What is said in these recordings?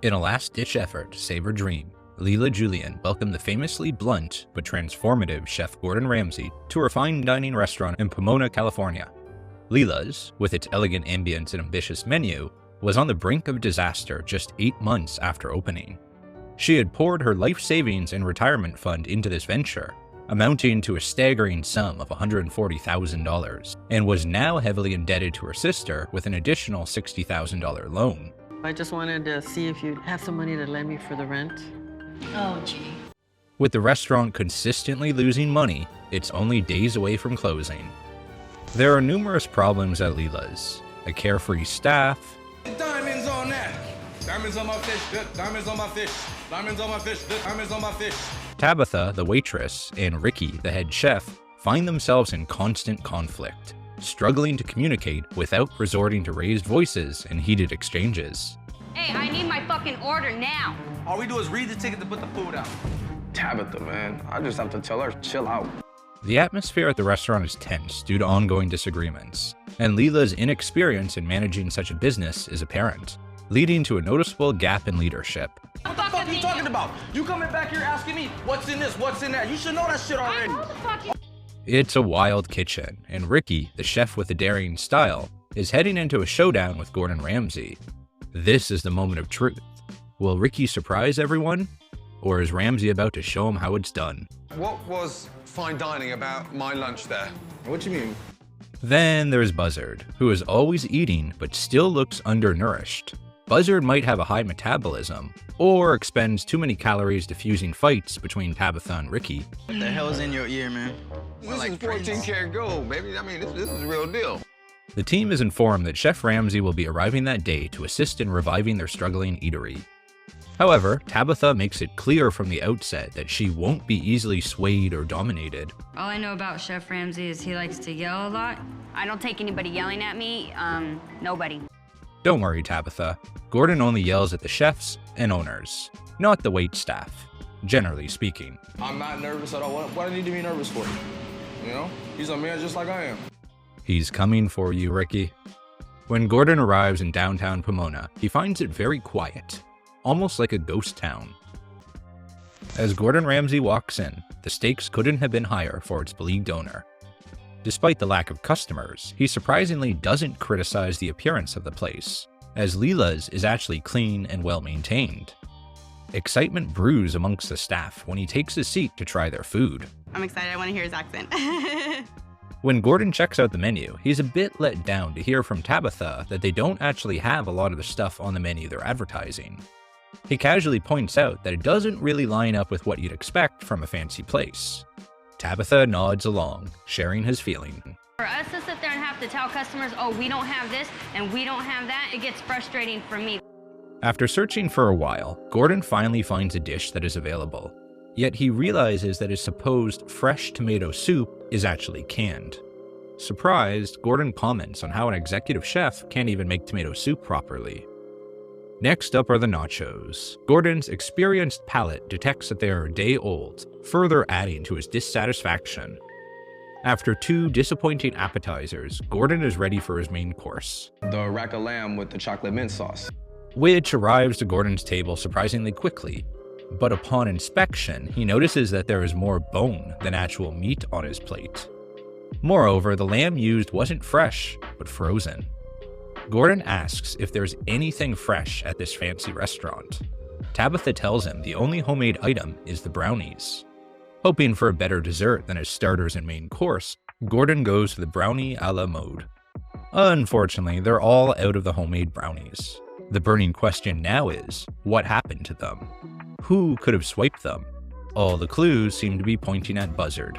In a last-ditch effort to save her dream, Lela Guillen welcomed the famously blunt but transformative Chef Gordon Ramsay to her fine dining restaurant in Pomona, California. Lela's, with its elegant ambience and ambitious menu, was on the brink of disaster just 8 months after opening. She had poured her life savings and retirement fund into this venture, amounting to a staggering sum of $140,000, and was now heavily indebted to her sister with an additional $60,000 loan. I just wanted to see if you'd have some money to lend me for the rent. Oh, gee. With the restaurant consistently losing money, it's only days away from closing. There are numerous problems at Lela's: a carefree staff, Diamonds on that. Diamonds on my fish. Good. Diamonds on my fish. Diamonds on my fish. Good. Diamonds on my fish. Tabitha, the waitress, and Ricky, the head chef, find themselves in constant conflict, struggling to communicate without resorting to raised voices and heated exchanges. Hey, I need my fucking order now. All we do is read the ticket to put the food out. Tabitha, man, I just have to tell her, chill out. The atmosphere at the restaurant is tense due to ongoing disagreements, and Lela's inexperience in managing such a business is apparent, leading to a noticeable gap in leadership. What the fuck are you talking about? You coming back here asking me what's in this, what's in that? You should know that shit I already. know the fucking... It's a wild kitchen, and Ricky, the chef with the daring style, is heading into a showdown with Gordon Ramsay. This is the moment of truth. Will Ricky surprise everyone? Or is Ramsay about to show him how it's done? What was fine dining about my lunch there? What you mean? Then there's Buzzard, who is always eating but still looks undernourished. Buzzard might have a high metabolism, or expends too many calories diffusing fights between Tabitha and Ricky. What the hell's in your ear, man? This is 14 karat gold, baby. I mean, this is the real deal. The team is informed that Chef Ramsay will be arriving that day to assist in reviving their struggling eatery. However, Tabitha makes it clear from the outset that she won't be easily swayed or dominated. All I know about Chef Ramsay is he likes to yell a lot. I don't take anybody yelling at me, nobody. Don't worry, Tabitha. Gordon only yells at the chefs and owners, not the wait staff, generally speaking. I'm not nervous at all. What do I need to be nervous for? You know? He's a man just like I am. He's coming for you, Ricky. When Gordon arrives in downtown Pomona, he finds it very quiet, almost like a ghost town. As Gordon Ramsay walks in, the stakes couldn't have been higher for its beleaguered owner. Despite the lack of customers, he surprisingly doesn't criticize the appearance of the place, as Lela's is actually clean and well-maintained. Excitement brews amongst the staff when he takes his seat to try their food. I'm excited, I want to hear his accent. When Gordon checks out the menu, he's a bit let down to hear from Tabitha that they don't actually have a lot of the stuff on the menu they're advertising. He casually points out that it doesn't really line up with what you'd expect from a fancy place. Tabitha nods along, sharing his feeling. For us to sit there and have to tell customers, oh, we don't have this and we don't have that, it gets frustrating for me. After searching for a while, Gordon finally finds a dish that is available. Yet he realizes that his supposed fresh tomato soup is actually canned. Surprised, Gordon comments on how an executive chef can't even make tomato soup properly. Next up are the nachos. Gordon's experienced palate detects that they are a day old, further adding to his dissatisfaction. After 2 disappointing appetizers, Gordon is ready for his main course, The rack of lamb with the chocolate mint sauce. which arrives to Gordon's table surprisingly quickly. But upon inspection, he notices that there is more bone than actual meat on his plate. Moreover, the lamb used wasn't fresh, but frozen. Gordon asks if there's anything fresh at this fancy restaurant. Tabitha tells him the only homemade item is the brownies. Hoping for a better dessert than his starters and main course, Gordon goes for the brownie a la mode. Unfortunately, they're all out of the homemade brownies. The burning question now is, what happened to them? Who could have swiped them? All the clues seem to be pointing at Buzzard.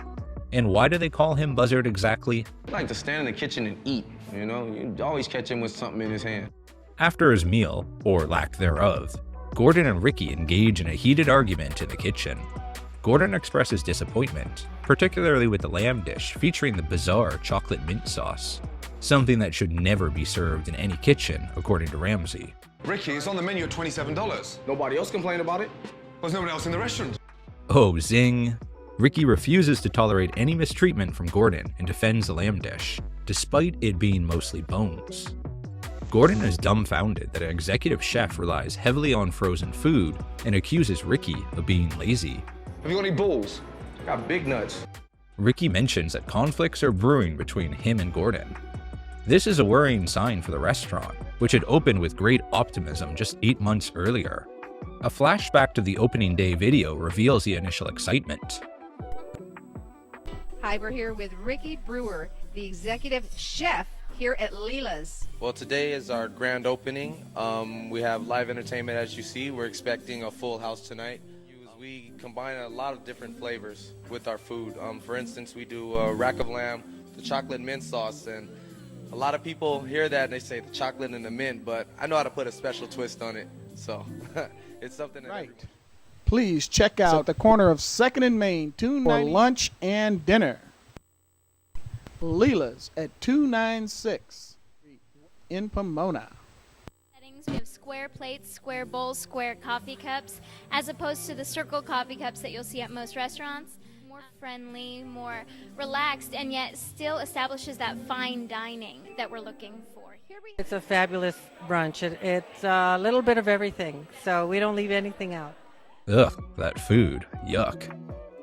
And why do they call him Buzzard exactly? I like to stand in the kitchen and eat, you know? You always catch him with something in his hand. After his meal, or lack thereof, Gordon and Ricky engage in a heated argument in the kitchen. Gordon expresses disappointment, particularly with the lamb dish featuring the bizarre chocolate mint sauce, something that should never be served in any kitchen, according to Ramsay. Ricky, it's on the menu at $27. Nobody else complained about it? There's no one else in the restaurant. Oh, zing! Ricky refuses to tolerate any mistreatment from Gordon and defends the lamb dish, despite it being mostly bones. Gordon is dumbfounded that an executive chef relies heavily on frozen food and accuses Ricky of being lazy. Have you got any balls? I got big nuts. Ricky mentions that conflicts are brewing between him and Gordon. This is a worrying sign for the restaurant, which had opened with great optimism just 8 months earlier. A flashback to the opening day video reveals the initial excitement. Hi, we're here with Ricky Brewer, the executive chef here at Lela's. Well, today is our grand opening. We have live entertainment, as you see. We're expecting a full house tonight. We combine a lot of different flavors with our food. For instance, we do a rack of lamb, the chocolate mint sauce, and a lot of people hear that and they say the chocolate and the mint, but I know how to put a special twist on it, so it's something that... Right. Please check out the corner of 2nd and Main, for lunch and dinner. Lela's at 296 in Pomona. We have square plates, square bowls, square coffee cups, as opposed to the circle coffee cups that you'll see at most restaurants. More friendly, more relaxed, and yet still establishes that fine dining that we're looking for. It's a fabulous brunch. It's a little bit of everything, so we don't leave anything out. Ugh, that food. Yuck.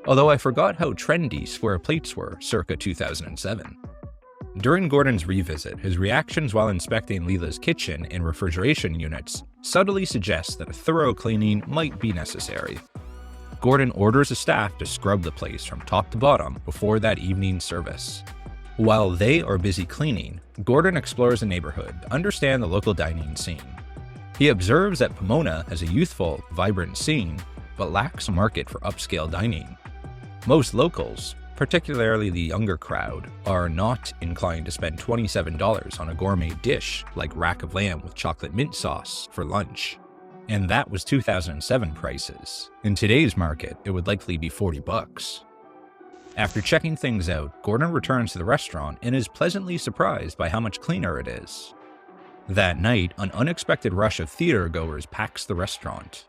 Although I forgot how trendy square plates were circa 2007. During Gordon's revisit, his reactions while inspecting Lela's kitchen and refrigeration units subtly suggest that a thorough cleaning might be necessary. Gordon orders a staff to scrub the place from top to bottom before that evening service. While they are busy cleaning, Gordon explores the neighborhood to understand the local dining scene. He observes that Pomona has a youthful, vibrant scene, but lacks a market for upscale dining. Most locals, particularly the younger crowd, are not inclined to spend $27 on a gourmet dish like rack of lamb with chocolate mint sauce for lunch. And that was 2007 prices. In today's market, it would likely be $40. After checking things out, Gordon returns to the restaurant and is pleasantly surprised by how much cleaner it is. That night, an unexpected rush of theater-goers packs the restaurant.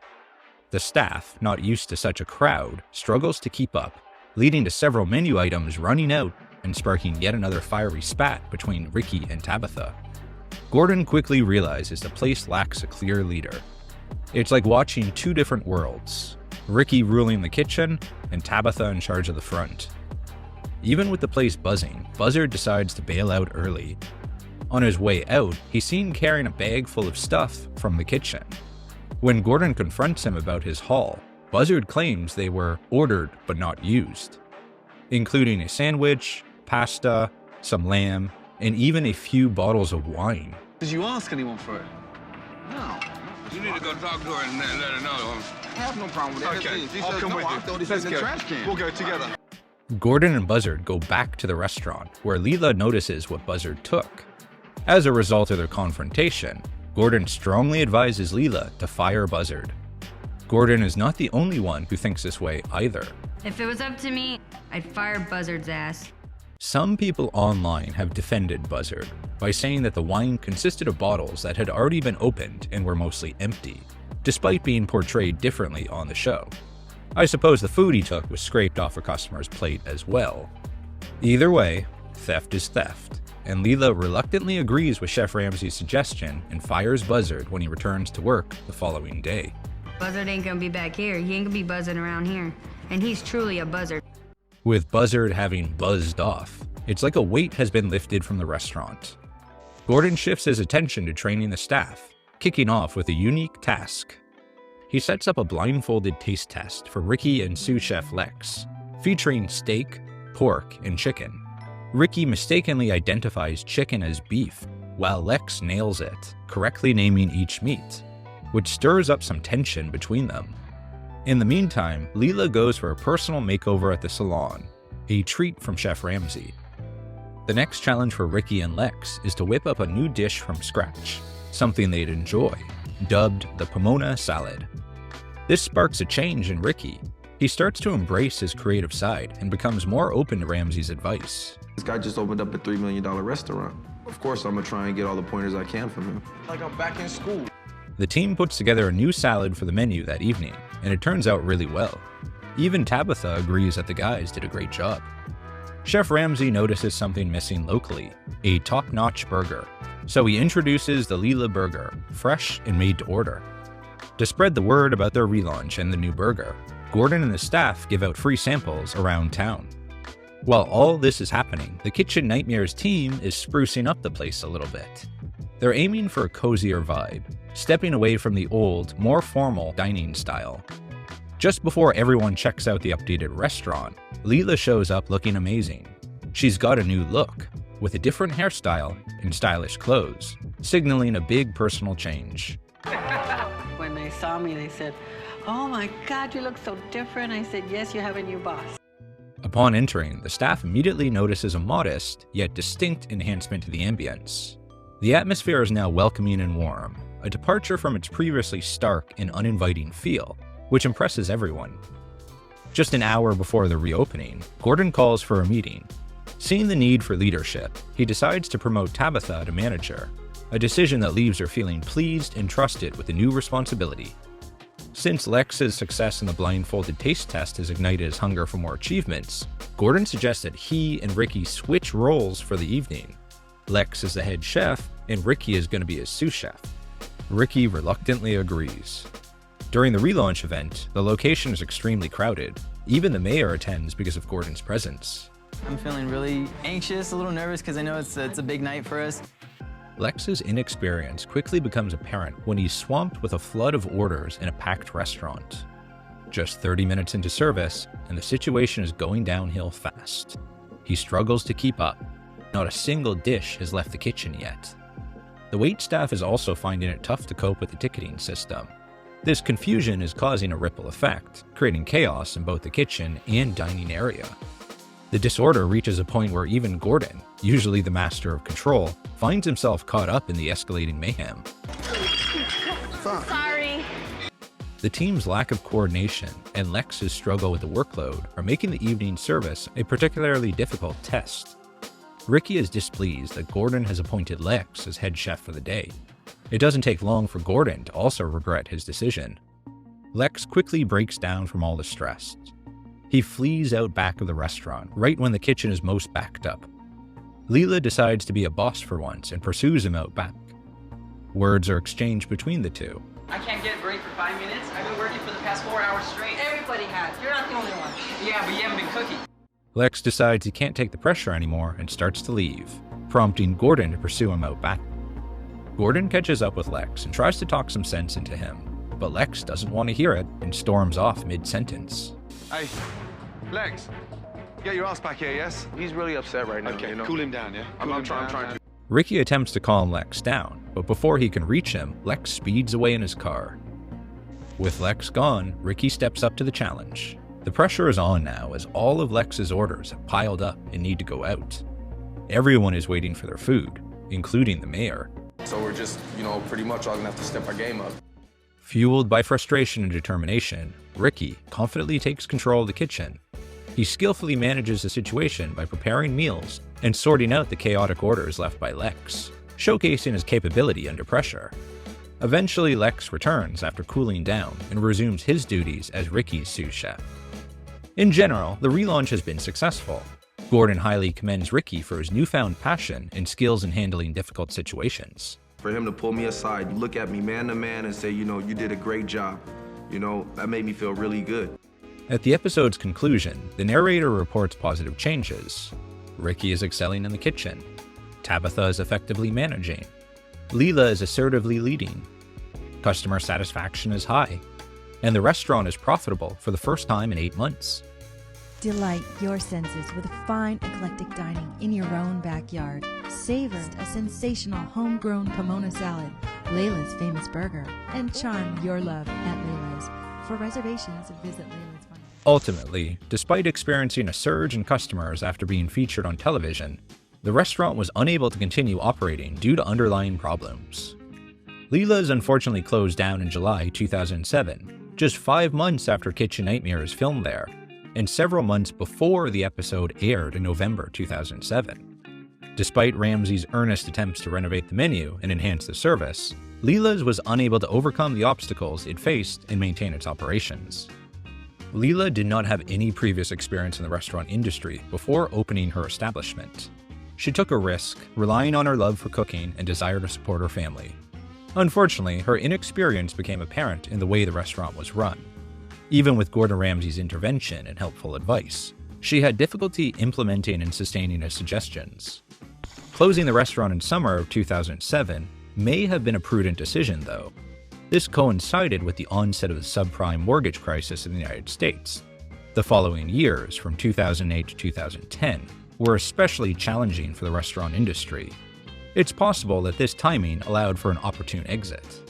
The staff, not used to such a crowd, struggles to keep up, leading to several menu items running out and sparking yet another fiery spat between Ricky and Tabitha. Gordon quickly realizes the place lacks a clear leader. It's like watching two different worlds, Ricky ruling the kitchen and Tabitha in charge of the front. Even with the place buzzing, Buzzard decides to bail out early. On his way out, he's seen carrying a bag full of stuff from the kitchen. When Gordon confronts him about his haul, Buzzard claims they were ordered but not used, including a sandwich, pasta, some lamb, and even a few bottles of wine. Did you ask anyone for it? No. You need to go talk to her and let her know. I have no problem with that. Okay, I'll come with you. Let's go. We'll go together. Gordon and Buzzard go back to the restaurant, where Lela notices what Buzzard took. As a result of their confrontation, Gordon strongly advises Lela to fire Buzzard. Gordon is not the only one who thinks this way either. If it was up to me, I'd fire Buzzard's ass. Some people online have defended Buzzard by saying that the wine consisted of bottles that had already been opened and were mostly empty, despite being portrayed differently on the show. I suppose the food he took was scraped off a customer's plate as well. Either way, theft is theft, and Lela reluctantly agrees with Chef Ramsay's suggestion and fires Buzzard when he returns to work the following day. Buzzard ain't gonna be back here. He ain't gonna be buzzing around here. And he's truly a buzzard. With Buzzard having buzzed off, it's like a weight has been lifted from the restaurant. Gordon shifts his attention to training the staff, kicking off with a unique task. He sets up a blindfolded taste test for Ricky and sous chef Lex, featuring steak, pork, and chicken. Ricky mistakenly identifies chicken as beef, while Lex nails it, correctly naming each meat, which stirs up some tension between them. In the meantime, Lela goes for a personal makeover at the salon, a treat from Chef Ramsay. The next challenge for Ricky and Lex is to whip up a new dish from scratch, something they'd enjoy, dubbed the Pomona salad. This sparks a change in Ricky. He starts to embrace his creative side and becomes more open to Ramsay's advice. This guy just opened up a $3 million restaurant. Of course, I'm gonna try and get all the pointers I can from him. Like I'm back in school. The team puts together a new salad for the menu that evening, and it turns out really well. Even Tabitha agrees that the guys did a great job. Chef Ramsay notices something missing locally, a top-notch burger. So he introduces the Lela burger, fresh and made to order. To spread the word about their relaunch and the new burger, Gordon and the staff give out free samples around town. While all this is happening, the Kitchen Nightmares team is sprucing up the place a little bit. They're aiming for a cozier vibe, stepping away from the old, more formal dining style. Just before everyone checks out the updated restaurant, Lela shows up looking amazing. She's got a new look, with a different hairstyle and stylish clothes, signaling a big personal change. When they saw me, they said, "Oh my God, you look so different." I said, "Yes, you have a new boss." Upon entering, the staff immediately notices a modest, yet distinct enhancement to the ambience. The atmosphere is now welcoming and warm, a departure from its previously stark and uninviting feel, which impresses everyone. Just an hour before the reopening, Gordon calls for a meeting. Seeing the need for leadership, he decides to promote Tabitha to manager, a decision that leaves her feeling pleased and trusted with the new responsibility. Since Lex's success in the blindfolded taste test has ignited his hunger for more achievements, Gordon suggests that he and Ricky switch roles for the evening. Lex is the head chef, and Ricky is going to be his sous chef. Ricky reluctantly agrees. During the relaunch event, the location is extremely crowded. Even the mayor attends because of Gordon's presence. I'm feeling really anxious, a little nervous because I know it's a big night for us. Lex's inexperience quickly becomes apparent when he's swamped with a flood of orders in a packed restaurant. Just 30 minutes into service, and the situation is going downhill fast. He struggles to keep up. Not a single dish has left the kitchen yet. The waitstaff is also finding it tough to cope with the ticketing system. This confusion is causing a ripple effect, creating chaos in both the kitchen and dining area. The disorder reaches a point where even Gordon, usually the master of control, finds himself caught up in the escalating mayhem. Sorry. The team's lack of coordination and Lex's struggle with the workload are making the evening service a particularly difficult test. Ricky is displeased that Gordon has appointed Lex as head chef for the day. It doesn't take long for Gordon to also regret his decision. Lex quickly breaks down from all the stress. He flees out back of the restaurant, right when the kitchen is most backed up. Lela decides to be a boss for once and pursues him out back. Words are exchanged between the two. I can't get a break for 5 minutes. I've been working for the past 4 hours straight. Everybody has. You're not the only one. Yeah, but you haven't been cooking. Lex decides he can't take the pressure anymore and starts to leave, prompting Gordon to pursue him out back. Gordon catches up with Lex and tries to talk some sense into him, but Lex doesn't want to hear it and storms off mid-sentence. Hey, Lex, get your ass back here, yes? He's really upset right now. Okay, you know? cool him down, yeah? I'm trying to. Ricky attempts to calm Lex down, but before he can reach him, Lex speeds away in his car. With Lex gone, Ricky steps up to the challenge. The pressure is on now as all of Lex's orders have piled up and need to go out. Everyone is waiting for their food, including the mayor. So we're just, pretty much all gonna have to step our game up. Fueled by frustration and determination, Ricky confidently takes control of the kitchen. He skillfully manages the situation by preparing meals and sorting out the chaotic orders left by Lex, showcasing his capability under pressure. Eventually, Lex returns after cooling down and resumes his duties as Ricky's sous chef. In general, the relaunch has been successful. Gordon highly commends Ricky for his newfound passion and skills in handling difficult situations. For him to pull me aside, look at me man to man and say, you did a great job. That made me feel really good. At the episode's conclusion, the narrator reports positive changes. Ricky is excelling in the kitchen. Tabitha is effectively managing. Lela is assertively leading. Customer satisfaction is high. And the restaurant is profitable for the first time in 8 months. Delight your senses with fine, eclectic dining in your own backyard. Savor a sensational homegrown Pomona salad, Lela's famous burger, and charm your love at Lela's. For reservations, visit Lela's. Ultimately, despite experiencing a surge in customers after being featured on television, the restaurant was unable to continue operating due to underlying problems. Lela's unfortunately closed down in July 2007, just 5 months after Kitchen Nightmares filmed there, and several months before the episode aired in November 2007. Despite Ramsay's earnest attempts to renovate the menu and enhance the service, Lela's was unable to overcome the obstacles it faced and maintain its operations. Lela did not have any previous experience in the restaurant industry before opening her establishment. She took a risk, relying on her love for cooking and desire to support her family. Unfortunately, her inexperience became apparent in the way the restaurant was run. Even with Gordon Ramsay's intervention and helpful advice, she had difficulty implementing and sustaining his suggestions. Closing the restaurant in summer of 2007 may have been a prudent decision, though. This coincided with the onset of the subprime mortgage crisis in the United States. The following years, from 2008 to 2010, were especially challenging for the restaurant industry. It's possible that this timing allowed for an opportune exit.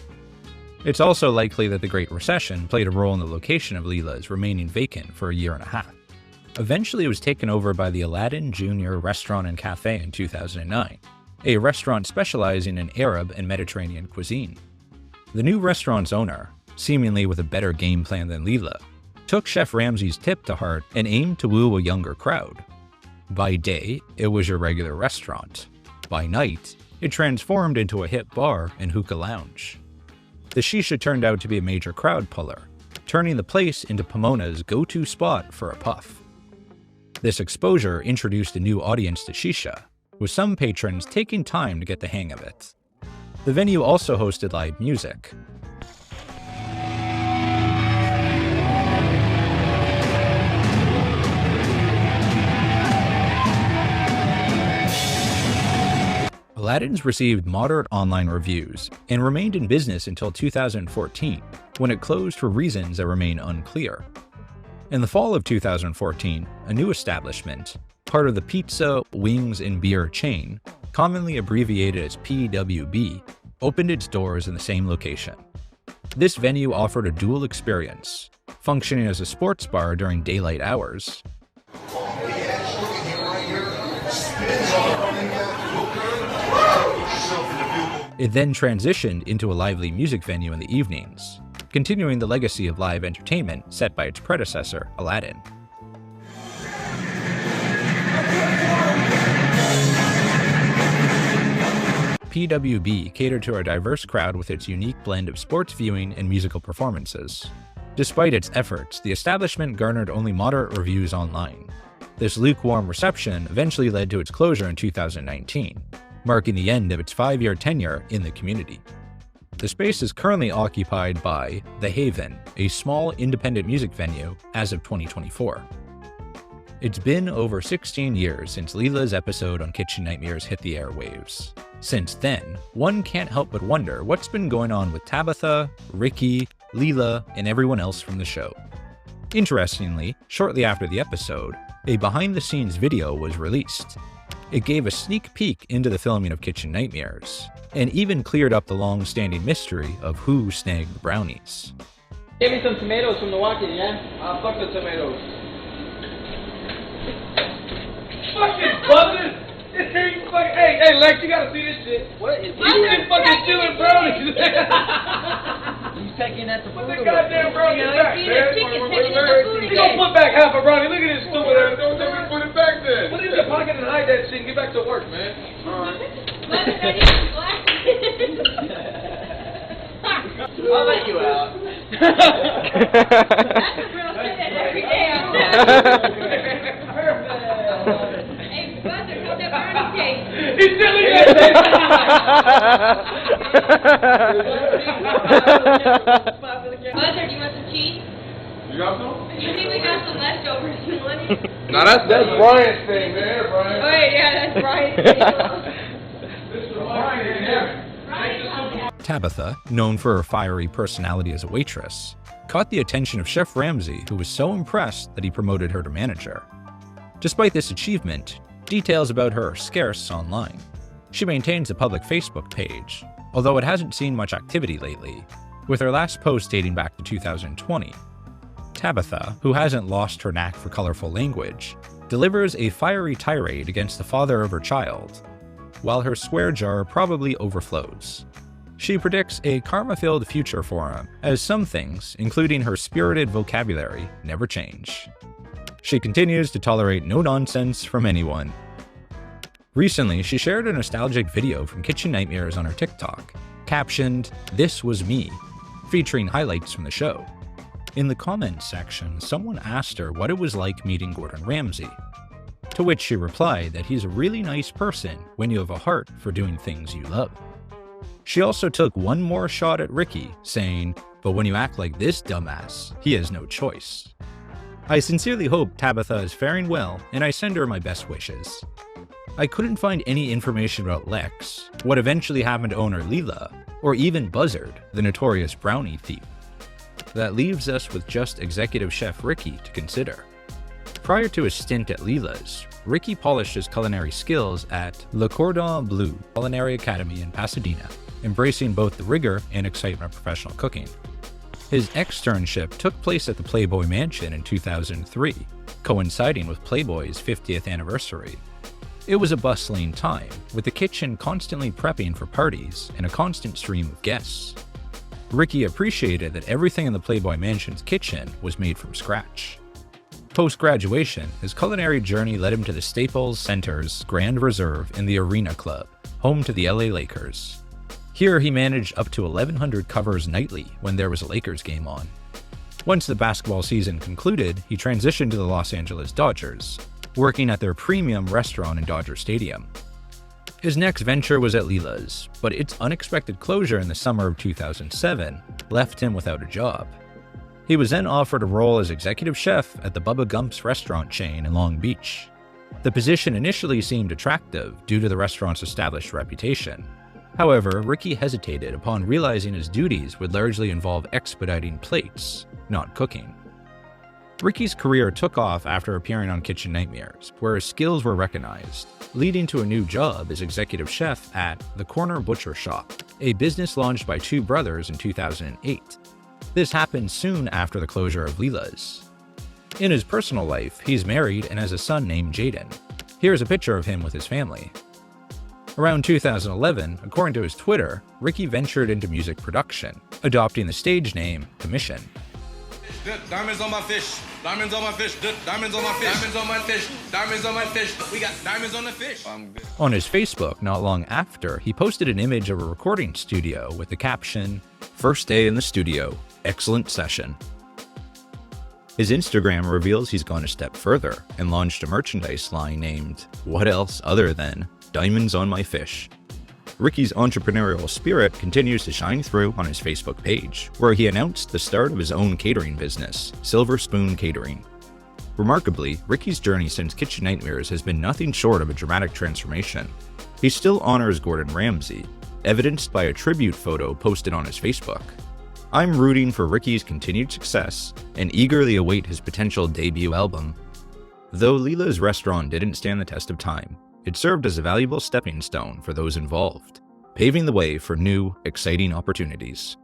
It's also likely that the Great Recession played a role in the location of Lela's remaining vacant for a year and a half. Eventually, it was taken over by the Aladdin Jr. Restaurant and Cafe in 2009, a restaurant specializing in Arab and Mediterranean cuisine. The new restaurant's owner, seemingly with a better game plan than Lela, took Chef Ramsay's tip to heart and aimed to woo a younger crowd. By day, it was your regular restaurant. By night, it transformed into a hip bar and hookah lounge. The shisha turned out to be a major crowd puller, turning the place into Pomona's go-to spot for a puff. This exposure introduced a new audience to shisha, with some patrons taking time to get the hang of it. The venue also hosted live music. Aladdin's received moderate online reviews and remained in business until 2014, when it closed for reasons that remain unclear. In the fall of 2014, a new establishment, part of the pizza, wings, and beer chain, commonly abbreviated as PWB, opened its doors in the same location. This venue offered a dual experience, functioning as a sports bar during daylight hours. It then transitioned into a lively music venue in the evenings, continuing the legacy of live entertainment set by its predecessor, Aladdin. PWB catered to a diverse crowd with its unique blend of sports viewing and musical performances. Despite its efforts, the establishment garnered only moderate reviews online. This lukewarm reception eventually led to its closure in 2019, marking the end of its 5-year tenure in the community. The space is currently occupied by The Haven, a small independent music venue, as of 2024. It's been over 16 years since Lela's episode on Kitchen Nightmares hit the airwaves. Since then, one can't help but wonder what's been going on with Tabitha, Ricky, Lela, and everyone else from the show. Interestingly, shortly after the episode, a behind-the-scenes video was released. It gave a sneak peek into the filming of Kitchen Nightmares, and even cleared up the long-standing mystery of who snagged the brownies. Give me some tomatoes from Milwaukee, yeah? Fuck the tomatoes. Fucking buzzing! Hey, Lex, you gotta see this shit. What is this? You fucking stealing brownies! He's pecking at the food. Put the goddamn brownies back, man. You gonna put back half a brownie? Look at this stupid ass. Don't tell me to put it back there. Put it in your pocket and hide that shit and get back to work, man. I'll let you out. That's a real shit every day out there. Hey, Buzzer, how's that brownie taste? He's still in there. Buzzer, do you want some cheese? You got some? You think we got some leftovers? You want it? No, that's Brian's thing, man, Brian. Oh, yeah, that's Brian's thing. This is Brian in here. Tabitha, known for her fiery personality as a waitress, caught the attention of Chef Ramsay, who was so impressed that he promoted her to manager. Despite this achievement, details about her are scarce online. She maintains a public Facebook page, although it hasn't seen much activity lately, with her last post dating back to 2020. Tabitha, who hasn't lost her knack for colorful language, delivers a fiery tirade against the father of her child, while her swear jar probably overflows. She predicts a karma-filled future for him, as some things, including her spirited vocabulary, never change. She continues to tolerate no nonsense from anyone. Recently, she shared a nostalgic video from Kitchen Nightmares on her TikTok, captioned, "This was me," featuring highlights from the show. In the comments section, someone asked her what it was like meeting Gordon Ramsay, to which she replied that he's a really nice person when you have a heart for doing things you love. She also took one more shot at Ricky, saying, "But when you act like this dumbass, he has no choice." I sincerely hope Tabitha is faring well, and I send her my best wishes. I couldn't find any information about Lex, what eventually happened to owner Lela, or even Buzzard, the notorious brownie thief. That leaves us with just executive chef Ricky to consider. Prior to his stint at Lela's, Ricky polished his culinary skills at Le Cordon Bleu Culinary Academy in Pasadena, embracing both the rigor and excitement of professional cooking. His externship took place at the Playboy Mansion in 2003, coinciding with Playboy's 50th anniversary. It was a bustling time, with the kitchen constantly prepping for parties and a constant stream of guests. Ricky appreciated that everything in the Playboy Mansion's kitchen was made from scratch. Post-graduation, his culinary journey led him to the Staples Center's Grand Reserve in the Arena Club, home to the LA Lakers. Here he managed up to 1,100 covers nightly when there was a Lakers game on. Once the basketball season concluded, he transitioned to the Los Angeles Dodgers, working at their premium restaurant in Dodger Stadium. His next venture was at Lela's, but its unexpected closure in the summer of 2007 left him without a job. He was then offered a role as executive chef at the Bubba Gump's restaurant chain in Long Beach. The position initially seemed attractive due to the restaurant's established reputation. However, Ricky hesitated upon realizing his duties would largely involve expediting plates, not cooking. Ricky's career took off after appearing on Kitchen Nightmares, where his skills were recognized, leading to a new job as executive chef at The Corner Butcher Shop, a business launched by two brothers in 2008. This happened soon after the closure of Lela's. In his personal life, he's married and has a son named Jaden. Here's a picture of him with his family. Around 2011, according to his Twitter, Ricky ventured into music production, adopting the stage name Commission. Diamonds on my fish. Diamonds on my fish. Diamonds on my fish. Diamonds on my fish. Diamonds on my fish. We got diamonds on the fish. On his Facebook, not long after, he posted an image of a recording studio with the caption, "First day in the studio. Excellent session." His Instagram reveals he's gone a step further and launched a merchandise line named "What Else Other Than Diamonds on My Fish." Ricky's entrepreneurial spirit continues to shine through on his Facebook page, where he announced the start of his own catering business, Silver Spoon Catering. Remarkably, Ricky's journey since Kitchen Nightmares has been nothing short of a dramatic transformation. He still honors Gordon Ramsay, evidenced by a tribute photo posted on his Facebook. I'm rooting for Ricky's continued success and eagerly await his potential debut album. Though Lela's restaurant didn't stand the test of time, it served as a valuable stepping stone for those involved, paving the way for new, exciting opportunities.